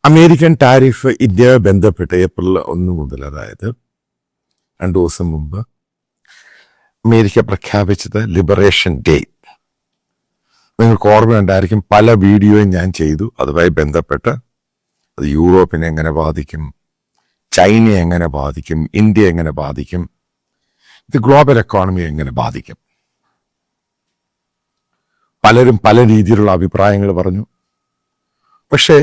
American tariff ഇന്ത്യയെ ബന്ധപ്പെട്ട് April 1 മുതൽ, അതായത് 2 ദിവസം മുമ്പ് അമേരിക്ക പ്രഖ്യാപിച്ചത് ലിബറേഷൻ ഡേ. നിങ്ങൾക്ക് ഓർമ്മയുണ്ടായിരിക്കും, പല വീഡിയോയും ഞാൻ ചെയ്തു അതുമായി ബന്ധപ്പെട്ട്. അത് യൂറോപ്പിനെ എങ്ങനെ ബാധിക്കും, ചൈനയെ എങ്ങനെ ബാധിക്കും, ഇന്ത്യ എങ്ങനെ ബാധിക്കും, ഇത് ഗ്ലോബൽ എക്കോണമിയെ എങ്ങനെ ബാധിക്കും. പലരും പല രീതിയിലുള്ള അഭിപ്രായങ്ങൾ പറഞ്ഞു. പക്ഷേ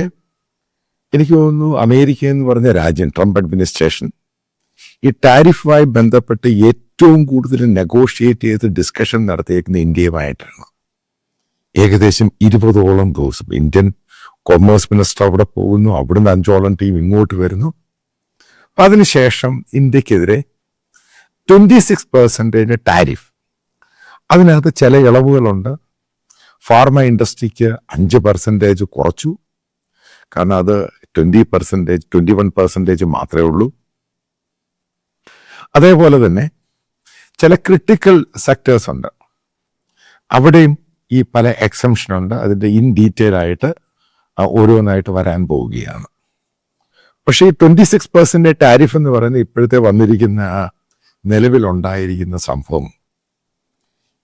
എനിക്ക് തോന്നുന്നു അമേരിക്ക എന്ന് പറഞ്ഞ രാജ്യം, ട്രംപ് അഡ്മിനിസ്ട്രേഷൻ ഈ ടാരിഫുമായി ബന്ധപ്പെട്ട് ഏറ്റവും കൂടുതൽ നെഗോഷിയേറ്റ് ചെയ്ത് ഡിസ്കഷൻ നടത്തിയേക്കുന്ന ഇന്ത്യയുമായിട്ടാണ്. ഏകദേശം 20ഓളം ദിവസം ഇന്ത്യൻ കൊമേഴ്സ് മിനിസ്റ്റർ അവിടെ പോകുന്നു, അവിടുന്ന് 5ഓളം ടീം ഇങ്ങോട്ട് വരുന്നു. അതിനുശേഷം ഇന്ത്യക്കെതിരെ 26% ടാരിഫ്. അതിനകത്ത് ചില ഇളവുകളുണ്ട്. ഫാർമ ഇൻഡസ്ട്രിക്ക് 5% കുറച്ചു, കാരണം അത് 21% മാത്രമേ ഉള്ളൂ. അതേപോലെ തന്നെ ചില ക്രിട്ടിക്കൽ സെക്ടേഴ്സ് ഉണ്ട്, അവിടെയും ഈ പല എക്സംഷൻ ഉണ്ട്. അതിൻ്റെ ഇൻ ഡീറ്റെയിൽ ആയിട്ട് ഓരോന്നായിട്ട് വരാൻ പോവുകയാണ്. പക്ഷേ ഈ 26% ടാരിഫ് എന്ന് പറയുന്നത് ഇപ്പോഴത്തെ വന്നിരിക്കുന്ന നിലവിലുണ്ടായിരിക്കുന്ന സംഭവം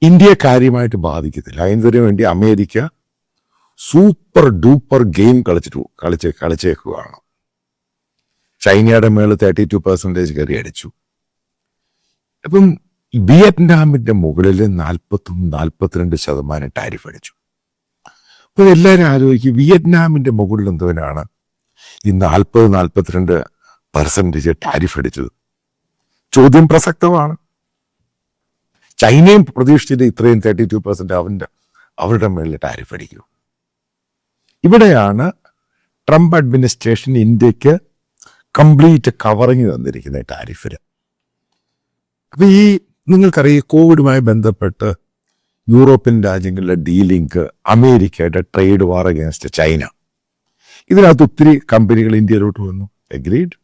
ഇന്ത്യയെ കാര്യമായിട്ട് ബാധിക്കത്തില്ല. അതിനു വേണ്ടി അമേരിക്ക സൂപ്പർ ഡൂപ്പർ ഗെയിം കളിച്ചേക്കുകയാണ്. ചൈനയുടെ മേളിൽ 32% കയറി അടിച്ചു. അപ്പം വിയറ്റ്നാമിന്റെ മുകളിൽ 41-42% ടാരിഫ് അടിച്ചു. അപ്പൊ എല്ലാവരും ആലോചിക്കും, വിയറ്റ്നാമിന്റെ മുകളിൽ എന്തോനാണ് ഈ 40-42% ടാരിഫ് അടിച്ചത്? ചോദ്യം പ്രസക്തമാണ്. ചൈനയും പ്രതീക്ഷിച്ചിട്ട് ഇത്രയും 32% അവരുടെ മേളിൽ ടാരിഫ് അടിക്കൂ. ഇവിടെയാണ് ട്രംപ് അഡ്മിനിസ്ട്രേഷൻ ഇന്ത്യക്ക് കംപ്ലീറ്റ് കവറിങ് തന്നിരിക്കുന്നത് ടാരിഫിന്. അപ്പൊ ഈ നിങ്ങൾക്കറിയാം, കോവിഡുമായി ബന്ധപ്പെട്ട് യൂറോപ്യൻ രാജ്യങ്ങളിലെ ഡീലിംഗ്, അമേരിക്കയുടെ ട്രേഡ് വാർ അഗേൻസ്റ്റ് ചൈന, ഇതിനകത്ത് ഒത്തിരി കമ്പനികൾ ഇന്ത്യയിലോട്ട് വന്നു, അഗ്രീഡ്.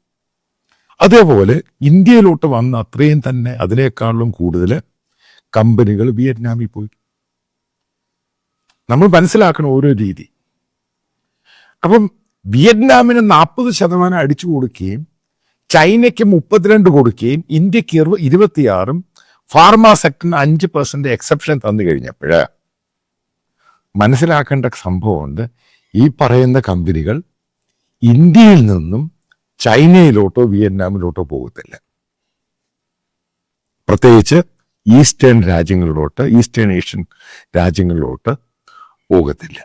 അതേപോലെ ഇന്ത്യയിലോട്ട് വന്ന അത്രയും തന്നെ അതിനേക്കാളും കൂടുതൽ കമ്പനികൾ വിയറ്റ്നാമിൽ പോയി. നമ്മൾ മനസ്സിലാക്കണം ഓരോ രീതി. അപ്പം വിയറ്റ്നാമിന് 40% അടിച്ചു കൊടുക്കുകയും ചൈനയ്ക്ക് 32 കൊടുക്കുകയും ഇന്ത്യക്ക് 26, ഫാർമ സെക്ടറിന് 5% എക്സെപ്ഷൻ തന്നു കഴിഞ്ഞപ്പോൾ മനസ്സിലാക്കേണ്ട സംഭവമുണ്ട്. ഈ പറയുന്ന കമ്പനികൾ ഇന്ത്യയിൽ നിന്നും ചൈനയിലോട്ടോ വിയറ്റ്നാമിലോട്ടോ പോകത്തില്ല. പ്രത്യേകിച്ച് ഈസ്റ്റേൺ ഏഷ്യൻ രാജ്യങ്ങളിലോട്ട് പോകത്തില്ല.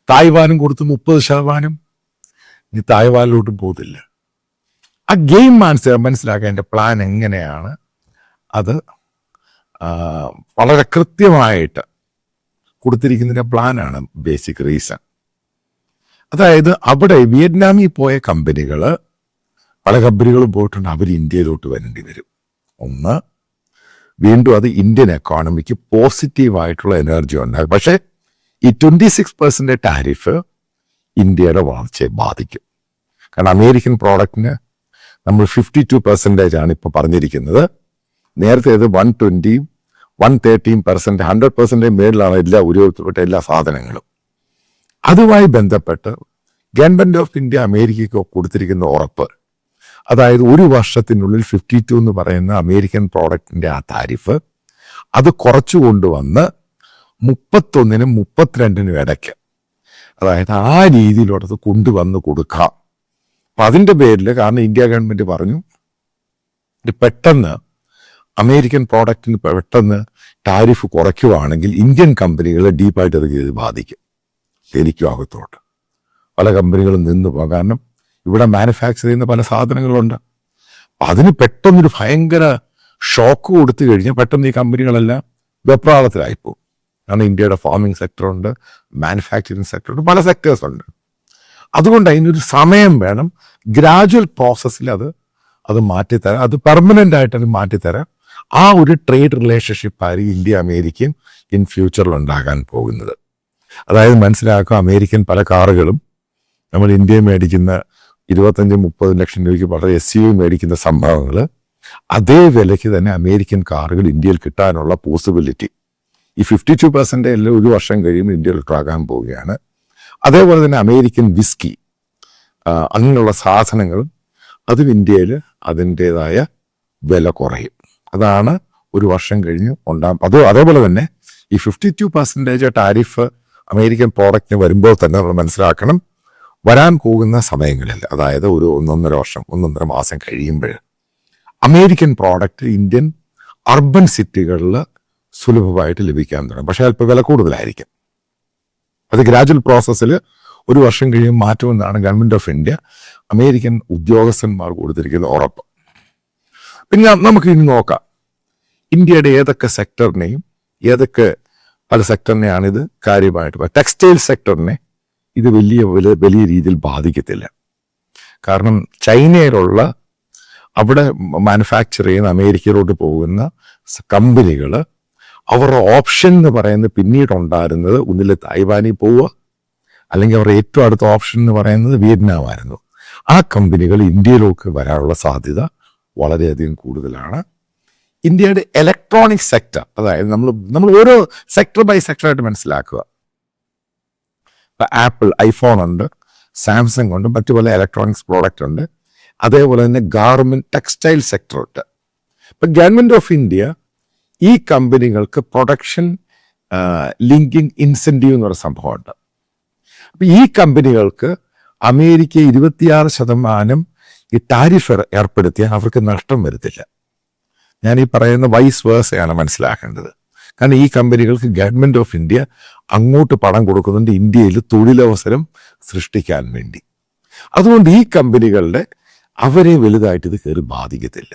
തായ്വാനും കൊടുത്ത് 30%, ഇനി തായ്വാനിലോട്ടും പോകത്തില്ല. ആ ഗെയിം മനസ്സിലാക്കാൻ എൻ്റെ പ്ലാൻ എങ്ങനെയാണ്, അത് വളരെ കൃത്യമായിട്ട് കൊടുത്തിരിക്കുന്നതിൻ്റെ പ്ലാനാണ് ബേസിക് റീസൺ. അതായത് അവിടെ വിയറ്റ്നാമിൽ പോയ കമ്പനികൾ, പല കമ്പനികളും പോയിട്ടുണ്ട്, അവർ ഇന്ത്യയിലോട്ട് വരേണ്ടി വരും. ഒന്ന്, വീണ്ടും അത് ഇന്ത്യൻ എക്കോണമിക്ക് പോസിറ്റീവായിട്ടുള്ള എനർജി ഉണ്ടാകും. പക്ഷേ ഈ 26% ടാരിഫ് ഇന്ത്യയുടെ വളർച്ചയെ ബാധിക്കും. കാരണം അമേരിക്കൻ പ്രോഡക്റ്റിന് നമ്മൾ 52% ആണ് ഇപ്പോൾ പറഞ്ഞിരിക്കുന്നത്. നേരത്തെ ഇത് 120-113%, 100% മേളിലാണ് എല്ലാ ഉപയോഗത്തിൽപ്പെട്ട എല്ലാ സാധനങ്ങളും. അതുമായി ബന്ധപ്പെട്ട് ഗവൺമെന്റ് ഓഫ് ഇന്ത്യ അമേരിക്കയ്ക്ക് കൊടുത്തിരിക്കുന്ന ഉറപ്പ്, അതായത് 1 വർഷത്തിനുള്ളിൽ 52 എന്ന് പറയുന്ന അമേരിക്കൻ പ്രോഡക്റ്റിന്റെ ആ താരിഫ് അത് കുറച്ചു കൊണ്ടുവന്ന് 31-നും 32-നും ഇടയ്ക്ക്, അതായത് ആ രീതിയിലോടത്ത് കൊണ്ടുവന്ന് കൊടുക്കാം. അപ്പം അതിൻ്റെ പേരിൽ, കാരണം ഇന്ത്യ ഗവൺമെന്റ് പറഞ്ഞു പെട്ടെന്ന് അമേരിക്കൻ പ്രോഡക്റ്റിന് പെട്ടെന്ന് ടാരിഫ് കുറയ്ക്കുകയാണെങ്കിൽ ഇന്ത്യൻ കമ്പനികളെ ഡീപ്പായിട്ട് അത് ബാധിക്കും. ശരിക്കും അകത്തോട്ട് പല കമ്പനികളും നിന്ന് പോകാം. കാരണം ഇവിടെ മാനുഫാക്ചർ ചെയ്യുന്ന പല സാധനങ്ങളുണ്ട്. അതിന് പെട്ടെന്നൊരു ഭയങ്കര ഷോക്ക് കൊടുത്തു കഴിഞ്ഞാൽ പെട്ടെന്ന് ഈ കമ്പനികളെല്ലാം വെപ്രാളത്തിലായിപ്പോകും. കാരണം ഇന്ത്യയുടെ ഫാമിംഗ് സെക്ടറുണ്ട്, മാനുഫാക്ചറിങ് സെക്ടറുണ്ട്, പല സെക്ടേഴ്സ് ഉണ്ട്. അതുകൊണ്ട് അതിനൊരു സമയം വേണം. ഗ്രാജുവൽ പ്രോസസ്സിൽ അത് മാറ്റിത്തരാം, അത് പെർമനൻ്റ് ആയിട്ട് അത് മാറ്റിത്തരാം. ആ ഒരു ട്രേഡ് റിലേഷൻഷിപ്പ് ആയിരിക്കും ഇന്ത്യ അമേരിക്കയും ഇൻ ഫ്യൂച്ചറിൽ ഉണ്ടാകാൻ പോകുന്നത്. അതായത് മനസ്സിലാക്കുക, അമേരിക്കൻ പല കാറുകളും നമ്മൾ ഇന്ത്യയിൽ മേടിക്കുന്ന 25-30 ലക്ഷം രൂപയ്ക്ക് വളരെ SUV മേടിക്കുന്ന സംഭവങ്ങൾ അതേ വിലയ്ക്ക് തന്നെ അമേരിക്കൻ കാറുകൾ ഇന്ത്യയിൽ കിട്ടാനുള്ള പോസിബിലിറ്റി ഈ 52% 1 വർഷം കഴിയുമ്പോൾ ഇന്ത്യയിൽ ട്രാക്കാൻ പോവുകയാണ്. അതേപോലെ തന്നെ അമേരിക്കൻ വിസ്കി അങ്ങനെയുള്ള സാധനങ്ങളും അതും ഇന്ത്യയിൽ അതിൻ്റെതായ വില കുറയും. അതാണ് ഒരു വർഷം കഴിഞ്ഞ് അതേപോലെ തന്നെ ഈ 52% ടാരിഫ് അമേരിക്കൻ പ്രോഡക്റ്റിന് വരുമ്പോൾ തന്നെ നമ്മൾ മനസ്സിലാക്കണം, വരാൻ പോകുന്ന സമയങ്ങളിൽ, അതായത് ഒരു 1.5 മാസം കഴിയുമ്പോൾ അമേരിക്കൻ പ്രോഡക്റ്റ് ഇന്ത്യൻ അർബൻ സിറ്റികളിൽ സുലഭമായിട്ട് ലഭിക്കാൻ തുടങ്ങും. പക്ഷേ അല്പം വില കൂടുതലായിരിക്കും. അത് ഗ്രാജുവൽ പ്രോസസ്സിൽ ഒരു വർഷം കഴിയുമ്പോൾ മാറ്റുമെന്നാണ് ഗവൺമെൻറ് ഓഫ് ഇന്ത്യ അമേരിക്കൻ ഉദ്യോഗസ്ഥന്മാർ കൊടുത്തിരിക്കുന്ന ഉറപ്പ്. പിന്നെ നമുക്ക് ഇനി നോക്കാം ഇന്ത്യയുടെ ഏതൊക്കെ സെക്ടറിനെയും പല സെക്ടറിനെയാണ് ഇത് കാര്യമായിട്ട്. ടെക്സ്റ്റൈൽ സെക്ടറിനെ ഇത് വലിയ രീതിയിൽ ബാധിക്കത്തില്ല. കാരണം ചൈനയിലുള്ള അവിടെ മാനുഫാക്ചർ ചെയ്യുന്ന അമേരിക്കയിലോട്ട് പോകുന്ന കമ്പനികൾ അവരുടെ ഓപ്ഷൻ എന്ന് പറയുന്നത് പിന്നീട് ഉണ്ടായിരുന്നത് ഒന്നിൽ തായ്വാനിൽ പോവുക, അല്ലെങ്കിൽ അവരുടെ ഏറ്റവും അടുത്ത ഓപ്ഷൻ എന്ന് പറയുന്നത് വിയറ്റ്നാം ആയിരുന്നു. ആ കമ്പനികൾ ഇന്ത്യയിലേക്ക് വരാനുള്ള സാധ്യത വളരെയധികം കൂടുതലാണ്. ഇന്ത്യയുടെ ഇലക്ട്രോണിക് സെക്ടർ, അതായത് നമ്മൾ ഓരോ സെക്ടർ ബൈ സെക്ടറായിട്ട് മനസ്സിലാക്കുക. ഇപ്പം ആപ്പിൾ, ഐഫോൺ ഉണ്ട്, സാംസങ് ഉണ്ട്, മറ്റു പല ഇലക്ട്രോണിക്സ് പ്രോഡക്റ്റ് ഉണ്ട്. അതേപോലെ തന്നെ ഗാർമെന്റ്, ടെക്സ്റ്റൈൽ സെക്ടർ ഉണ്ട്. ഇപ്പം ഗവൺമെൻറ് ഓഫ് ഇന്ത്യ ഈ കമ്പനികൾക്ക് പ്രൊഡക്ഷൻ ലിങ്കിങ് ഇൻസെൻറ്റീവ് എന്ന് പറയുന്ന സംഭവമുണ്ട്. അപ്പം ഈ കമ്പനികൾക്ക് അമേരിക്ക 26% ഈ ടാരിഫ് ഏർപ്പെടുത്തിയാൽ അവർക്ക് നഷ്ടം വരുത്തില്ല. ഞാൻ ഈ പറയുന്ന വൈസ് വേഴ്സയാണ് മനസ്സിലാക്കേണ്ടത്. കാരണം ഈ കമ്പനികൾക്ക് ഗവൺമെൻറ് ഓഫ് ഇന്ത്യ അങ്ങോട്ട് പണം കൊടുക്കുന്നുണ്ട് ഇന്ത്യയിൽ തൊഴിലവസരം സൃഷ്ടിക്കാൻ വേണ്ടി. അതുകൊണ്ട് ഈ കമ്പനികളുടെ അവരെ വലുതായിട്ട് ഇത് കയറി ബാധിക്കത്തില്ല.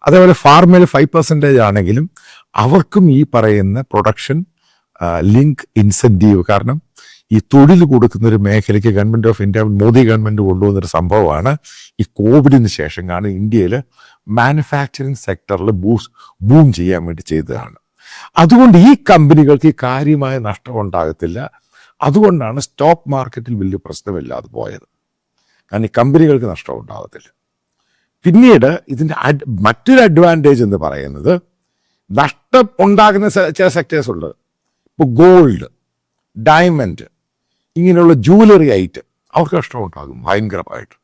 അതേപോലെ ഫാർമയിൽ 5% ആണെങ്കിലും അവർക്കും ഈ പറയുന്ന പ്രൊഡക്ഷൻ ലിങ്ക് ഇൻസെൻറ്റീവ്, കാരണം ഈ തൊഴിൽ കൊടുക്കുന്ന ഒരു മേഖലയ്ക്ക് government of India, Modi government കൊണ്ടുവന്നൊരു സംഭവമാണ് ഈ കോവിഡിന് ശേഷം. കാരണം ഇന്ത്യയിൽ മാനുഫാക്ചറിങ് സെക്ടറിൽ ബൂം ചെയ്യാൻ വേണ്ടി ചെയ്തതാണ്. അതുകൊണ്ട് ഈ കമ്പനികൾക്ക് ഈ കാര്യമായ നഷ്ടം ഉണ്ടാകത്തില്ല. അതുകൊണ്ടാണ് സ്റ്റോക്ക് മാർക്കറ്റിൽ വലിയ പ്രശ്നമില്ലാതെ പോയത്. കാരണം ഈ കമ്പനികൾക്ക് നഷ്ടം ഉണ്ടാകത്തില്ല. പിന്നീട് ഇതിൻ്റെ മറ്റൊരു അഡ്വാൻറ്റേജ് എന്ന് പറയുന്നത്, നഷ്ടം ഉണ്ടാകുന്ന ചില സെക്ടേഴ്സ് ഉണ്ട്. ഇപ്പോൾ ഗോൾഡ്, ഡയമണ്ട്, ഇങ്ങനെയുള്ള ജൂവലറി ഐറ്റം അവർക്ക് നഷ്ടമുണ്ടാകും ഭയങ്കരമായിട്ട്.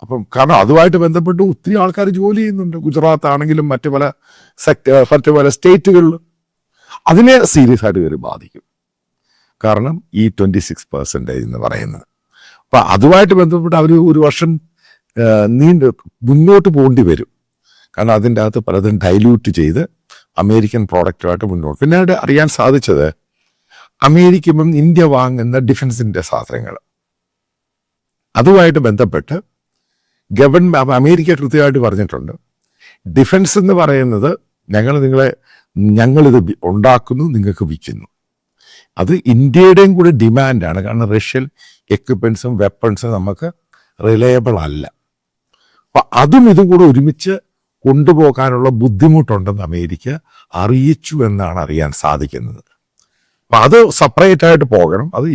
അപ്പം കാരണം അതുമായിട്ട് ബന്ധപ്പെട്ട് ഒത്തിരി ആൾക്കാർ ജോലി ചെയ്യുന്നുണ്ട്. ഗുജറാത്ത് ആണെങ്കിലും മറ്റു പല സ്റ്റേറ്റുകളിൽ അതിനെ സീരിയസ് ആയിട്ട് കയറി ബാധിക്കും. കാരണം ഈ 26% എന്ന് പറയുന്നത്. അപ്പം അതുമായിട്ട് ബന്ധപ്പെട്ട് അവർ ഒരു വർഷം മുന്നോട്ട് പോകേണ്ടി വരും. കാരണം അതിൻ്റെ അകത്ത് പലതും ഡൈല്യൂട്ട് ചെയ്ത് അമേരിക്കൻ പ്രോഡക്റ്റുമായിട്ട് മുന്നോട്ട്. പിന്നെ അവിടെ അറിയാൻ സാധിച്ചത്, അമേരിക്കയും ഇന്ത്യ വാങ്ങുന്ന ഡിഫൻസിൻ്റെ സാധനങ്ങൾ, അതുമായിട്ട് ബന്ധപ്പെട്ട് അമേരിക്ക കൃത്യമായിട്ട് പറഞ്ഞിട്ടുണ്ട്, ഡിഫൻസ് എന്ന് പറയുന്നത് ഞങ്ങളിത് ഉണ്ടാക്കുന്നു, നിങ്ങൾക്ക് വിൽക്കുന്നു. അത് ഇന്ത്യയുടെയും കൂടെ ഡിമാൻഡാണ്. കാരണം റഷ്യൻ എക്യുപ്മെൻസും വെപ്പൺസും നമുക്ക് റിലയബിൾ അല്ല. അപ്പം അതും ഇതും കൂടെ ഒരുമിച്ച് കൊണ്ടുപോകാനുള്ള ബുദ്ധിമുട്ടുണ്ടെന്ന് അമേരിക്ക അറിയിച്ചു എന്നാണ് അറിയാൻ സാധിക്കുന്നത്. അപ്പം അത് സെപ്പറേറ്റ് ആയിട്ട് പോകണം. അത്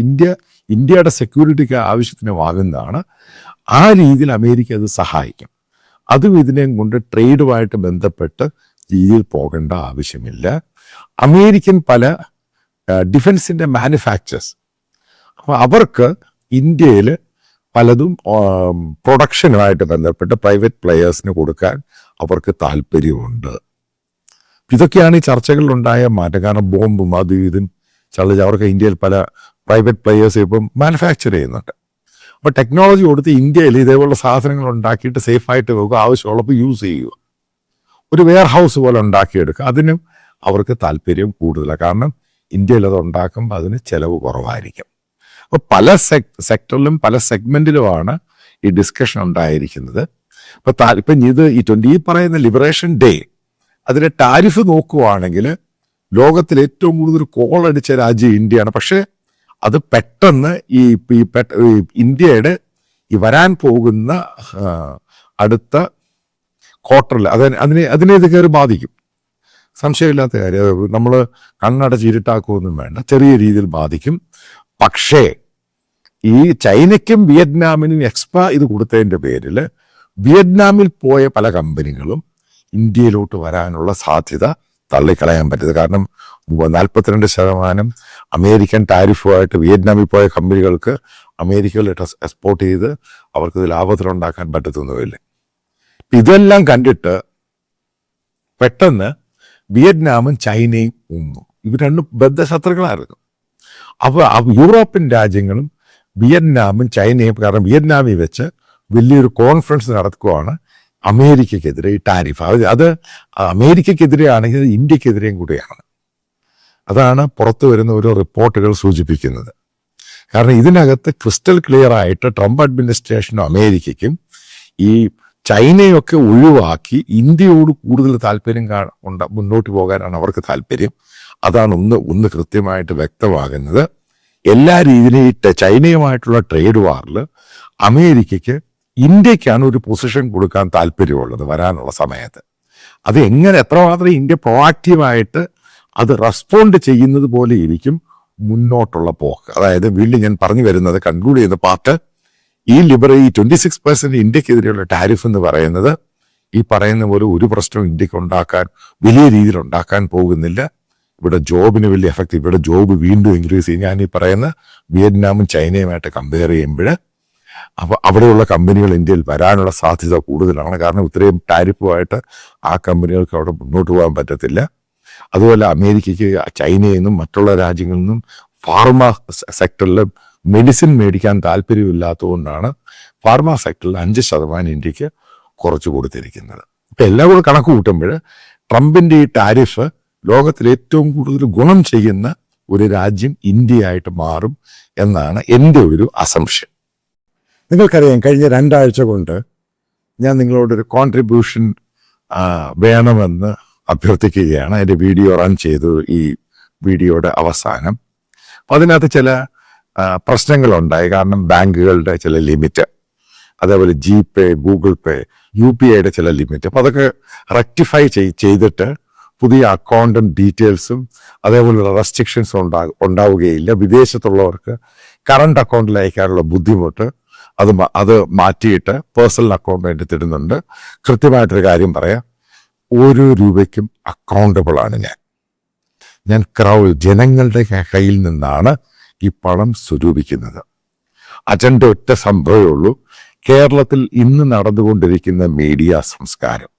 ഇന്ത്യയുടെ സെക്യൂരിറ്റിക്ക് ആവശ്യത്തിന് വാങ്ങുന്നതാണ്. ആ രീതിയിൽ അമേരിക്ക അത് സഹായിക്കും. അതും ഇതിനെയും കൊണ്ട് ട്രേഡുമായിട്ട് ബന്ധപ്പെട്ട് രീതിയിൽ പോകേണ്ട ആവശ്യമില്ല. അമേരിക്കൻ പല ഡിഫൻസിൻ്റെ മാനുഫാക്ചേഴ്സ്, അപ്പോൾ അവർക്ക് ഇന്ത്യയിൽ പലതും പ്രൊഡക്ഷനുമായിട്ട് ബന്ധപ്പെട്ട് പ്രൈവറ്റ് പ്ലെയേഴ്സിന് കൊടുക്കാൻ അവർക്ക് താല്പര്യമുണ്ട്. ഇതൊക്കെയാണ് ഈ ചർച്ചകളിലുണ്ടായ മാറ്റം. കാരണം ബോംബും അത് ഇതും അവർക്ക് ഇന്ത്യയിൽ പല പ്രൈവറ്റ് പ്ലെയേഴ്സ് ഇപ്പം മാനുഫാക്ചർ ചെയ്യുന്നുണ്ട്. അപ്പോൾ ടെക്നോളജി കൊടുത്ത് ഇന്ത്യയിൽ ഇതേപോലുള്ള സാധനങ്ങൾ ഉണ്ടാക്കിയിട്ട് സേഫായിട്ട് പോകുക, ആവശ്യമുള്ളപ്പോൾ യൂസ് ചെയ്യുക, ഒരു വെയർ ഹൗസ് പോലെ ഉണ്ടാക്കിയെടുക്കുക. അതിനും അവർക്ക് താല്പര്യം കൂടുതലാണ്. കാരണം ഇന്ത്യയിൽ അത് ഉണ്ടാക്കുമ്പോൾ അതിന് ചിലവ് കുറവായിരിക്കും. അപ്പോൾ പല സെക്ടറിലും പല സെഗ്മെന്റിലുമാണ് ഈ ഡിസ്കഷൻ ഉണ്ടായിരിക്കുന്നത്. ഇപ്പം ഈ പറയുന്ന ലിബറേഷൻ ഡേ, അതിലെ ടാരിഫ് നോക്കുവാണെങ്കിൽ ലോകത്തിൽ ഏറ്റവും കൂടുതൽ കോളടിച്ച രാജ്യം ഇന്ത്യയാണ്. പക്ഷേ അത് പെട്ടെന്ന് ഇന്ത്യയുടെ ഈ വരാൻ പോകുന്ന അടുത്ത ക്വാർട്ടറിൽ അതിനെ ഇത് കയറി ബാധിക്കും. സംശയമില്ലാത്ത കാര്യം. നമ്മൾ കണ്ണടച്ച് ഇരുട്ടാക്കുമൊന്നും വേണ്ട, ചെറിയ രീതിയിൽ ബാധിക്കും. പക്ഷേ ഈ ചൈനയ്ക്കും വിയറ്റ്നാമിനും എക്സ്ട്രാ ഇത് കൊടുത്തതിൻ്റെ പേരിൽ വിയറ്റ്നാമിൽ പോയ പല കമ്പനികളും ഇന്ത്യയിലോട്ട് വരാനുള്ള സാധ്യത തള്ളിക്കളയാൻ പറ്റിയത്. കാരണം 42% അമേരിക്കൻ ടാരിഫുമായിട്ട് വിയറ്റ്നാമിൽ പോയ കമ്പനികൾക്ക് അമേരിക്കയിലിട്ട് എക്സ്പോർട്ട് ചെയ്ത് അവർക്കത് ലാഭത്തിലുണ്ടാക്കാൻ പറ്റത്തൊന്നുമില്ല. ഇതെല്ലാം കണ്ടിട്ട് പെട്ടെന്ന് വിയറ്റ്നാമും ചൈനയും ഒന്നും, ഇവർ രണ്ടും ബദ്ധശത്രുക്കളായിരുന്നു. അപ്പോൾ യൂറോപ്യൻ രാജ്യങ്ങളും വിയറ്റ്നാമും ചൈനയും, കാരണം വിയറ്റ്നാമിൽ വെച്ച് വലിയൊരു കോൺഫറൻസ് നടക്കുകയാണ് അമേരിക്കക്കെതിരെ ഈ ടാരിഫ്. അത് അമേരിക്കക്കെതിരെ ആണെങ്കിൽ ഇന്ത്യക്കെതിരെയും കൂടിയാണ്. അതാണ് പുറത്തു വരുന്ന ഓരോ റിപ്പോർട്ടുകൾ സൂചിപ്പിക്കുന്നത്. കാരണം ഇതിനകത്ത് ക്രിസ്റ്റൽ ക്ലിയർ ആയിട്ട് ട്രംപ് അഡ്മിനിസ്ട്രേഷനും അമേരിക്കയ്ക്കും ഈ ചൈനയൊക്കെ ഒഴിവാക്കി ഇന്ത്യയോട് കൂടുതൽ താല്പര്യം മുന്നോട്ട് പോകാനാണ് അവർക്ക് താല്പര്യം. അതാണ് ഒന്ന് കൃത്യമായിട്ട് വ്യക്തമാകുന്നത്. എല്ലാ രീതിയിലും ഈ ചൈനയുമായിട്ടുള്ള ട്രേഡ് വാറിൽ അമേരിക്കയ്ക്ക് ഇന്ത്യക്കാണ് ഒരു പൊസിഷൻ കൊടുക്കാൻ താല്പര്യമുള്ളത് വരാനുള്ള സമയത്ത്. അത് എത്രമാത്രം ഇന്ത്യ പ്രൊആക്റ്റീവായിട്ട് അത് റെസ്പോണ്ട് ചെയ്യുന്നത് പോലെ ഇരിക്കും മുന്നോട്ടുള്ള പോക്ക്. അതായത് വീണ്ടും ഞാൻ പറഞ്ഞു വരുന്നത്, കൺക്ലൂഡ് ചെയ്യുന്ന പാർട്ട്, ഈ 26% ഇന്ത്യക്കെതിരെയുള്ള ടാരിഫ് എന്ന് പറയുന്നത് ഈ പറയുന്ന പോലെ ഒരു പ്രശ്നവും ഇന്ത്യക്ക് വലിയ രീതിയിൽ ഉണ്ടാക്കാൻ പോകുന്നില്ല. ഇവിടെ ജോബിന് വലിയ എഫക്റ്റ്, ഇവിടെ ജോബ് വീണ്ടും ഇൻക്രീസ് ചെയ്യും. ഞാൻ ഈ പറയുന്ന വിയറ്റ്നാമും ചൈനയുമായിട്ട് കമ്പയർ ചെയ്യുമ്പോൾ അപ്പോൾ അവിടെയുള്ള കമ്പനികൾ ഇന്ത്യയിൽ വരാനുള്ള സാധ്യത കൂടുതലാണ്. കാരണം ഇത്രയും ടാരിഫുമായിട്ട് ആ കമ്പനികൾക്ക് അവിടെ മുന്നോട്ട് പോകാൻ പറ്റത്തില്ല. അതുപോലെ അമേരിക്കയ്ക്ക് ചൈനയിൽ നിന്നും മറ്റുള്ള രാജ്യങ്ങളിൽ നിന്നും ഫാർമ സെക്ടറിൽ മെഡിസിൻ മേടിക്കാൻ താല്പര്യമില്ലാത്തതുകൊണ്ടാണ് ഫാർമ സെക്ടറിൽ 5% ഇന്ത്യക്ക് കുറച്ച് കൊടുത്തിരിക്കുന്നത്. ഇപ്പം എല്ലാം കൂടെ കണക്ക് കൂട്ടുമ്പോൾ ട്രംപിൻ്റെ ഈ ടാരിഫ് ലോകത്തിൽ ഏറ്റവും കൂടുതൽ ഗുണം ചെയ്യുന്ന ഒരു രാജ്യം ഇന്ത്യയായിട്ട് മാറും എന്നാണ് എൻ്റെ ഒരു അസംഷൻ. നിങ്ങൾക്കറിയാം, കഴിഞ്ഞ 2 ആഴ്ച കൊണ്ട് ഞാൻ നിങ്ങളോടൊരു കോൺട്രിബ്യൂഷൻ വേണമെന്ന് അഭ്യർത്ഥിക്കുകയാണ്. അതിൻ്റെ വീഡിയോ റൺ ചെയ്തു ഈ വീഡിയോയുടെ അവസാനം. അപ്പം അതിനകത്ത് ചില പ്രശ്നങ്ങളുണ്ടായി. കാരണം ബാങ്കുകളുടെ ചില ലിമിറ്റ്, അതേപോലെ GPay, ഗൂഗിൾ പേ, UPIയുടെ ചില ലിമിറ്റ്, അപ്പം അതൊക്കെ റെക്ടിഫൈ ചെയ്തിട്ട് പുതിയ അക്കൗണ്ടും ഡീറ്റെയിൽസും അതേപോലുള്ള റെസ്ട്രിക്ഷൻസും ഉണ്ടാവുകയില്ല. വിദേശത്തുള്ളവർക്ക് കറണ്ട് അക്കൗണ്ടിൽ അയക്കാനുള്ള ബുദ്ധിമുട്ട് അത് മാറ്റിയിട്ട് പേഴ്സണൽ അക്കൗണ്ട് വേണ്ടി തരുന്നുണ്ട്. കൃത്യമായിട്ടൊരു കാര്യം പറയാം, 1 രൂപയ്ക്കും അക്കൗണ്ടബിൾ ആണ് ഞാൻ ജനങ്ങളുടെ കയ്യിൽ നിന്നാണ് ഈ പണം സ്വരൂപിക്കുന്നത്. അജണ്ട ഒറ്റ സംഭവമേ ഉള്ളൂ. കേരളത്തിൽ ഇന്ന് നടന്നുകൊണ്ടിരിക്കുന്ന മീഡിയ സംസ്കാരം,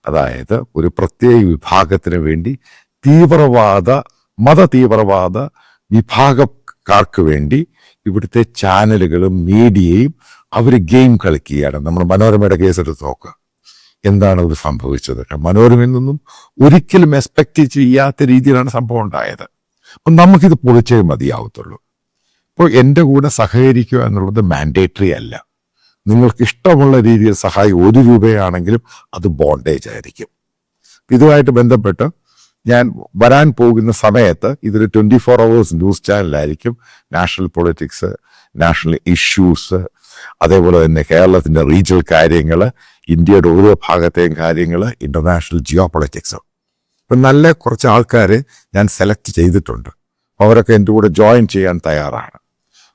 അതായത് ഒരു പ്രത്യേക വിഭാഗത്തിന് വേണ്ടി മത തീവ്രവാദ വിഭാഗക്കാർക്ക് വേണ്ടി ഇവിടുത്തെ ചാനലുകളും മീഡിയയും അവർ ഗെയിം കളിക്കുകയാണ്. നമ്മൾ മനോരമയുടെ കേസെടുത്ത് നോക്കുക, എന്താണ് ഇത് സംഭവിച്ചത്? മനോരമയിൽ നിന്നും ഒരിക്കലും എക്സ്പെക്ട് ചെയ്യാത്ത രീതിയിലാണ് സംഭവം ഉണ്ടായത്. അപ്പം നമുക്കിത് പൊളിച്ചേ മതിയാവത്തുള്ളൂ. ഇപ്പോൾ എൻ്റെ കൂടെ സഹകരിക്കുക എന്നുള്ളത് മാൻഡേറ്ററി അല്ല. നിങ്ങൾക്ക് ഇഷ്ടമുള്ള രീതിയിൽ സഹായം 1 രൂപയാണെങ്കിലും അത് ബോണ്ടേജ് ആയിരിക്കും. ഇതുമായിട്ട് ബന്ധപ്പെട്ട് ഞാൻ വരാൻ പോകുന്ന സമയത്ത് ഇതൊരു 24 hours ന്യൂസ് ചാനലായിരിക്കും. നാഷണൽ പൊളിറ്റിക്സ്, നാഷണൽ ഇഷ്യൂസ്, അതേപോലെ തന്നെ കേരളത്തിൻ്റെ റീജിയണൽ കാര്യങ്ങൾ, ഇന്ത്യയുടെ ഓരോ ഭാഗത്തെയും കാര്യങ്ങൾ, ഇന്റർനാഷണൽ ജിയോ പൊളിറ്റിക്സ്. ഇപ്പം നല്ല കുറച്ച് ആൾക്കാരെ ഞാൻ സെലക്ട് ചെയ്തിട്ടുണ്ട്. അവരൊക്കെ എൻ്റെ കൂടെ ജോയിൻ ചെയ്യാൻ തയ്യാറാണ്.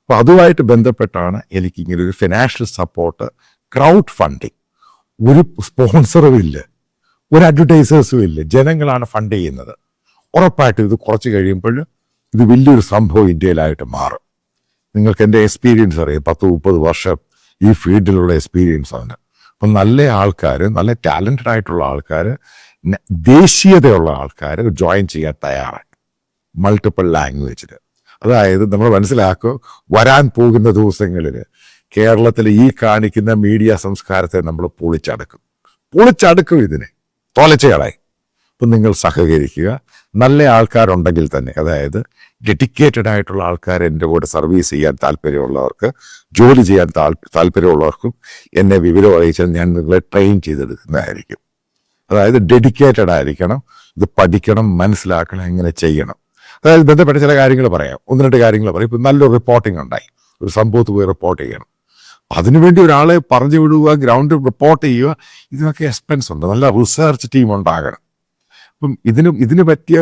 അപ്പോൾ അതുമായിട്ട് ബന്ധപ്പെട്ടാണ് എനിക്കിങ്ങനെ ഒരു ഫിനാൻഷ്യൽ സപ്പോർട്ട്, ക്രൗഡ് ഫണ്ടിങ്. ഒരു സ്പോൺസറും ഇല്ല, ഒരു അഡ്വർടൈസേഴ്സും ഇല്ല, ജനങ്ങളാണ് ഫണ്ട് ചെയ്യുന്നത്. ഉറപ്പായിട്ടും ഇത് കുറച്ച് കഴിയുമ്പോൾ ഇത് വലിയൊരു സംഭവം ഇന്ത്യയിലായിട്ട് മാറും. നിങ്ങൾക്ക് എൻ്റെ എക്സ്പീരിയൻസ് അറിയാം, 10-30 വർഷം ഈ ഫീൽഡിലുള്ള എക്സ്പീരിയൻസ് ആണ്. അപ്പം നല്ല ആൾക്കാർ, നല്ല ടാലൻറ്റഡ് ആയിട്ടുള്ള ആൾക്കാർ, ദേശീയതയുള്ള ആൾക്കാർ ജോയിൻ ചെയ്യാൻ തയ്യാറാണ്, മൾട്ടിപ്പിൾ ലാംഗ്വേജിൽ. അതായത് നമ്മൾ മനസ്സിലാക്കുക, വരാൻ പോകുന്ന ദിവസങ്ങളിൽ കേരളത്തിൽ ഈ കാണിക്കുന്ന മീഡിയ സംസ്കാരത്തെ നമ്മൾ പൊളിച്ചടുക്കും ഇതിനെ തോലച്ചകളായി. അപ്പം നിങ്ങൾ സഹകരിക്കുക. നല്ല ആൾക്കാരുണ്ടെങ്കിൽ തന്നെ, അതായത് ഡെഡിക്കേറ്റഡ് ആയിട്ടുള്ള ആൾക്കാർ എൻ്റെ കൂടെ സർവീസ് ചെയ്യാൻ താല്പര്യമുള്ളവർക്ക്, ജോലി ചെയ്യാൻ താല്പര്യമുള്ളവർക്കും എന്നെ വിവരം അറിയിച്ചാൽ ഞാൻ നിങ്ങളെ ട്രെയിൻ ചെയ്തെടുക്കുന്നതായിരിക്കും. അതായത് ഡെഡിക്കേറ്റഡ് ആയിരിക്കണം, ഇത് പഠിക്കണം, മനസ്സിലാക്കണം, എങ്ങനെ ചെയ്യണം. അതായത് ബന്ധപ്പെട്ട ചില കാര്യങ്ങൾ പറയാം, 1-2 കാര്യങ്ങൾ പറയാം. ഇപ്പം നല്ലൊരു റിപ്പോർട്ടിംഗ് ഉണ്ടായി, ഒരു സംഭവത്ത് പോയി റിപ്പോർട്ട് ചെയ്യണം. അതിനുവേണ്ടി ഒരാളെ പറഞ്ഞു വിടുക, ഗ്രൗണ്ടിൽ റിപ്പോർട്ട് ചെയ്യുക, ഇതിനൊക്കെ എക്സ്പെൻസ് ഉണ്ട്. നല്ല റിസർച്ച് ടീം ഉണ്ടാകണം. അപ്പം ഇതിന് പറ്റിയ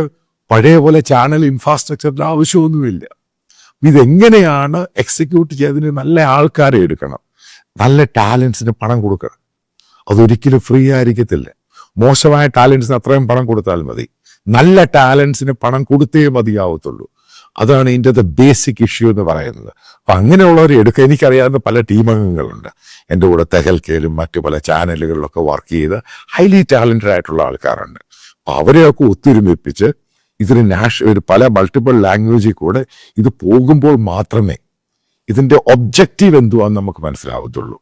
പഴയ പോലെ ചാനൽ ഇൻഫ്രാസ്ട്രക്ചറിൻ്റെ ആവശ്യമൊന്നുമില്ല. ഇതെങ്ങനെയാണ് എക്സിക്യൂട്ട് ചെയ്തതിന് നല്ല ആൾക്കാരെ എടുക്കണം, നല്ല ടാലൻസിന് പണം കൊടുക്കണം. അതൊരിക്കലും ഫ്രീ ആയിരിക്കത്തില്ല. മോശമായ ടാലൻസിന് അത്രയും പണം കൊടുത്താൽ മതി. നല്ല ടാലൻസിന് പണം കൊടുത്തേ മതിയാവത്തുള്ളൂ. അതാണ് ഇതിൻ്റെ ബേസിക് ഇഷ്യൂ എന്ന് പറയുന്നത്. അപ്പം അങ്ങനെയുള്ളവരെ എടുക്കുക. എനിക്കറിയാവുന്ന പല ടീമംഗങ്ങളുണ്ട് എൻ്റെ കൂടെ തെഹൽക്കയിലും മറ്റു പല ചാനലുകളിലൊക്കെ വർക്ക് ചെയ്ത് ഹൈലി ടാലൻറ്റഡ് ആയിട്ടുള്ള ആൾക്കാരുണ്ട്. അപ്പം അവരെയൊക്കെ ഒത്തൊരുമിപ്പിച്ച് ഒരു പല മൾട്ടിപ്പിൾ ലാംഗ്വേജിൽ കൂടെ ഇത് പോകുമ്പോൾ മാത്രമേ ഇതിൻ്റെ ഒബ്ജക്റ്റീവ് എന്തുവാന്ന് നമുക്ക് മനസ്സിലാവത്തുള്ളൂ.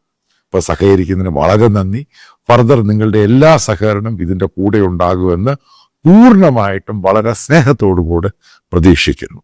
അപ്പോൾ സഹകരിക്കുന്നതിന് വളരെ നന്ദി. ഫർദർ നിങ്ങളുടെ എല്ലാ സഹകരണം ഇതിൻ്റെ കൂടെ ഉണ്ടാകുമെന്ന് പൂർണ്ണമായിട്ടും വളരെ സ്നേഹത്തോടു കൂടെ പ്രതീക്ഷിക്കുന്നു.